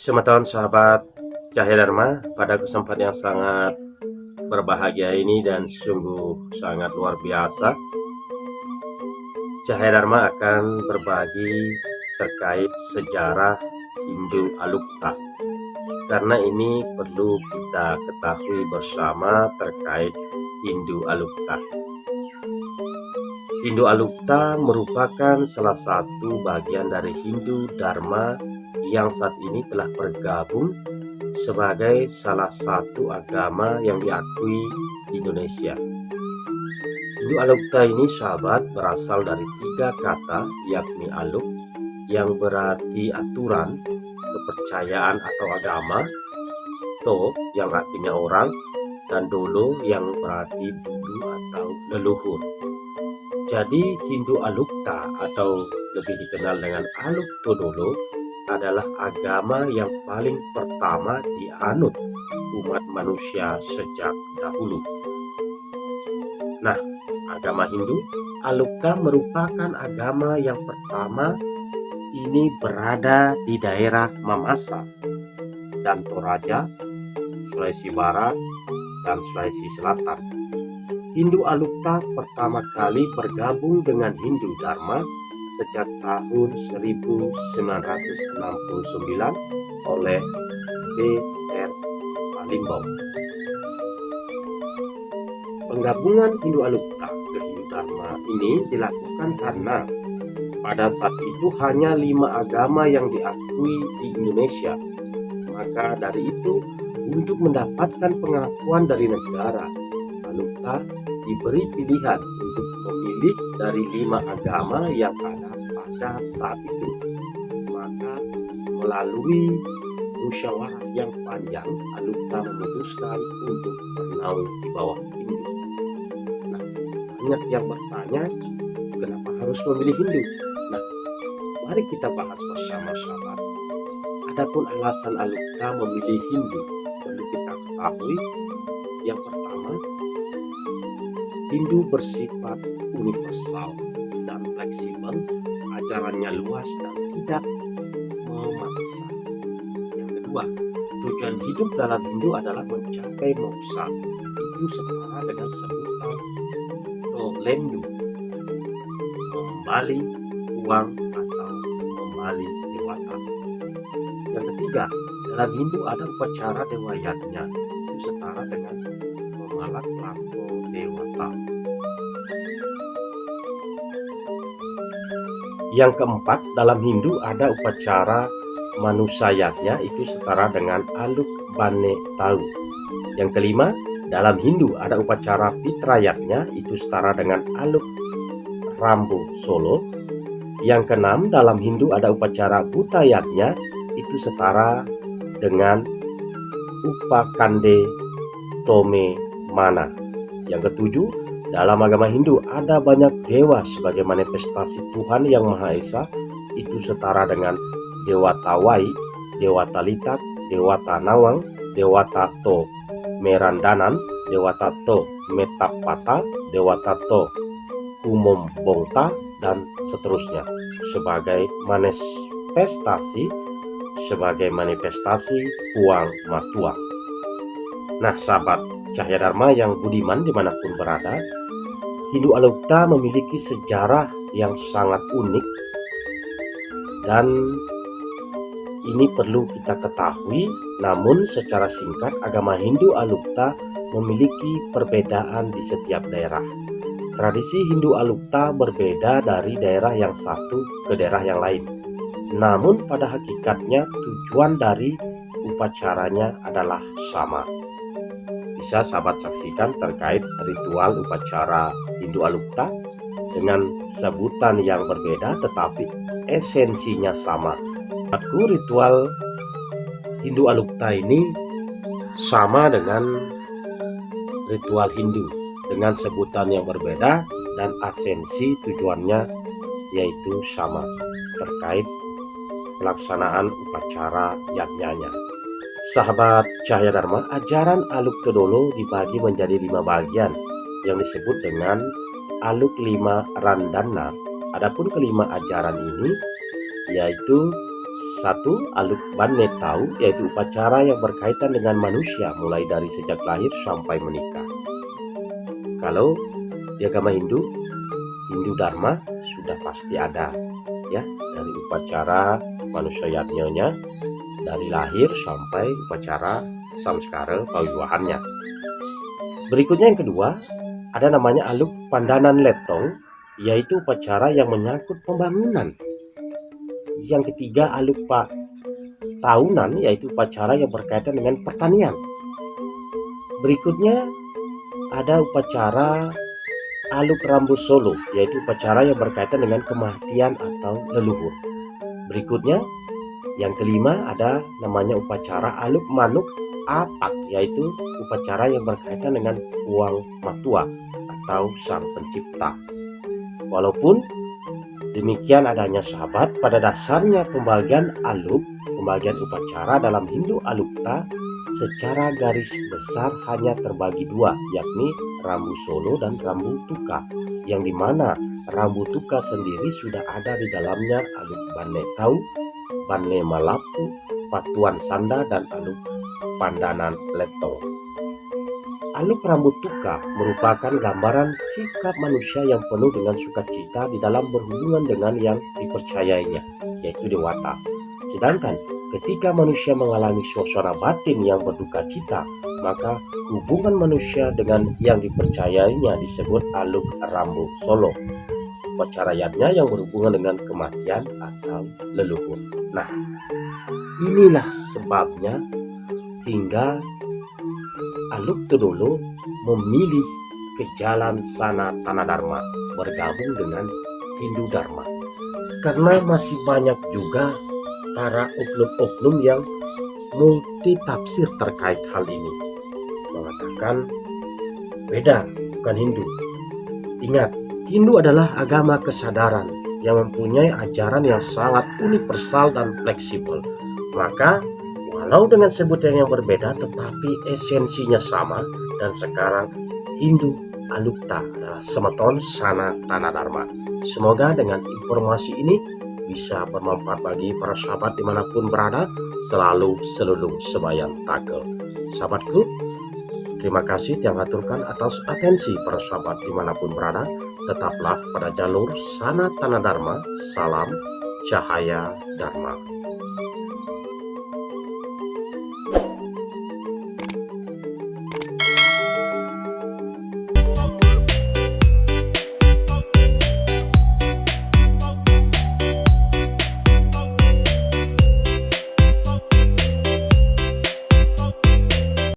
Selamat tahun sahabat Cahaya Dharma. Pada kesempatan yang sangat berbahagia ini dan sungguh sangat luar biasa, Cahaya Dharma akan berbagi terkait sejarah Hindu Alukta. Karena ini perlu kita ketahui bersama terkait Hindu Alukta. Hindu Alukta merupakan salah satu bagian dari Hindu Dharma yang saat ini telah bergabung sebagai salah satu agama yang diakui di Indonesia. Hindu Alukta ini sahabat berasal dari 3 kata, yakni aluk yang berarti aturan, kepercayaan atau agama, to yang artinya orang, dan dolo yang berarti dulu atau leluhur. Jadi Hindu Alukta atau lebih dikenal dengan Aluk Todolo adalah agama yang paling pertama dianut umat manusia sejak dahulu. Nah, agama Hindu Alukta merupakan agama yang pertama ini berada di daerah Mamasa dan Toraja, Sulawesi Barat, dan Sulawesi Selatan. Hindu Alukta pertama kali bergabung dengan Hindu Dharma sejak tahun 1969 oleh B.R. Palimbau. Penggabungan Hindu Alukta ke Hindu Dharma ini dilakukan karena pada saat itu hanya 5 agama yang diakui di Indonesia. Maka dari itu, untuk mendapatkan pengakuan dari negara, Alukta diberi pilihan untuk memilih dari 5 agama yang ada pada saat itu. Maka melalui musyawarah yang panjang, Alukta memutuskan untuk bernaung di bawah Hindu. Nah, banyak yang bertanya, kenapa harus memilih Hindu? Nah, mari kita bahas bersama-sama. Adapun alasan Alukta memilih Hindu, perlu kita ketahui. Yang pertama, Hindu bersifat universal dan fleksibel, ajarannya luas dan tidak memaksa. Yang kedua, tujuan hidup dalam Hindu adalah mencapai moksa. Itu setara dengan sebutan Tolendu, membali uang atau membali dewata. Yang ketiga, dalam Hindu ada upacara dewa yajna, itu setara dengan memalak lako dewata. Yang keempat, dalam Hindu ada upacara manusa yajna, itu setara dengan aluk bane tau. Yang kelima, dalam Hindu ada upacara pitra yajna, itu setara dengan aluk rambu solo. Yang keenam, dalam Hindu ada upacara buta yajna, itu setara dengan upakande tome mana. Yang ketujuh, dalam agama Hindu ada banyak dewa sebagai manifestasi Tuhan Yang Maha Esa, itu setara dengan Dewata Wai, Dewata Litak, Dewata Nawang, Dewata To Merandanan, Dewata To Metapata, Dewata To Kumom Bongta, dan seterusnya sebagai manifestasi Puang Matua. Nah sahabat Cahaya Dharma yang budiman dimanapun berada, Hindu Alukta memiliki sejarah yang sangat unik dan ini perlu kita ketahui. Namun secara singkat, agama Hindu Alukta memiliki perbedaan di setiap daerah. Tradisi Hindu Alukta berbeda dari daerah yang satu ke daerah yang lain. Namun pada hakikatnya tujuan dari upacaranya adalah sama. Bisa sahabat saksikan terkait ritual upacara Hindu Alukta dengan sebutan yang berbeda tetapi esensinya sama. Ritual Hindu Alukta ini sama dengan ritual Hindu dengan sebutan yang berbeda dan esensi tujuannya yaitu sama terkait pelaksanaan upacara yajnanya. Sahabat Cahaya Dharma, ajaran Aluk Todolo dibagi menjadi 5 bagian yang disebut dengan Aluk 5 Randana. Adapun kelima ajaran ini yaitu Satu, aluk banne tau, yaitu upacara yang berkaitan dengan manusia mulai dari sejak lahir sampai menikah. Kalau di agama Hindu Dharma sudah pasti ada ya, dari upacara manusia yatnyonya dari lahir sampai upacara samskara pawiwahannya. Berikutnya yang kedua, ada namanya aluk pandanan letong, yaitu upacara yang menyangkut pembangunan. Yang ketiga, aluk tahunan, yaitu upacara yang berkaitan dengan pertanian. Berikutnya ada upacara aluk rambu solo, yaitu upacara yang berkaitan dengan kematian atau leluhur. Berikutnya yang kelima ada namanya upacara aluk manuk apak, yaitu upacara yang berkaitan dengan Puang Matua atau Sang Pencipta. Walaupun demikian adanya sahabat, pada dasarnya pembagian upacara dalam Hindu Alukta secara garis besar hanya terbagi dua, yakni rambu solo dan rambu tuka, yang dimana rambu tuka sendiri sudah ada di dalamnya aluk banne tau, banne malapu, patuan sanda, dan aluk pandanan letong. Aluk rambut tuka merupakan gambaran sikap manusia yang penuh dengan sukacita di dalam berhubungan dengan yang dipercayainya, yaitu dewata. Sedangkan ketika manusia mengalami suasana batin yang berduka cita, maka hubungan manusia dengan yang dipercayainya disebut aluk rambu solo, upacara yatnya yang berhubungan dengan kematian atau leluhur. Nah, inilah sebabnya hingga Aluk Todolo memilih ke jalan Sanatana Dharma, bergabung dengan Hindu Dharma. Karena masih banyak juga para oknum-oknum yang multi tafsir terkait hal ini, mengatakan beda, bukan Hindu. Ingat, Hindu adalah agama kesadaran yang mempunyai ajaran yang sangat universal dan fleksibel. Maka walau dengan sebutan yang berbeda tetapi esensinya sama, dan sekarang Hindu Alukta adalah semeton Sanatana Dharma. Semoga dengan informasi ini bisa bermanfaat bagi para sahabat dimanapun berada. Selalu selulung sebayang takel. Sahabatku, terima kasih yang aturkan atas atensi para sahabat dimanapun berada. Tetaplah pada jalur Sanatana Dharma. Salam Cahaya Dharma.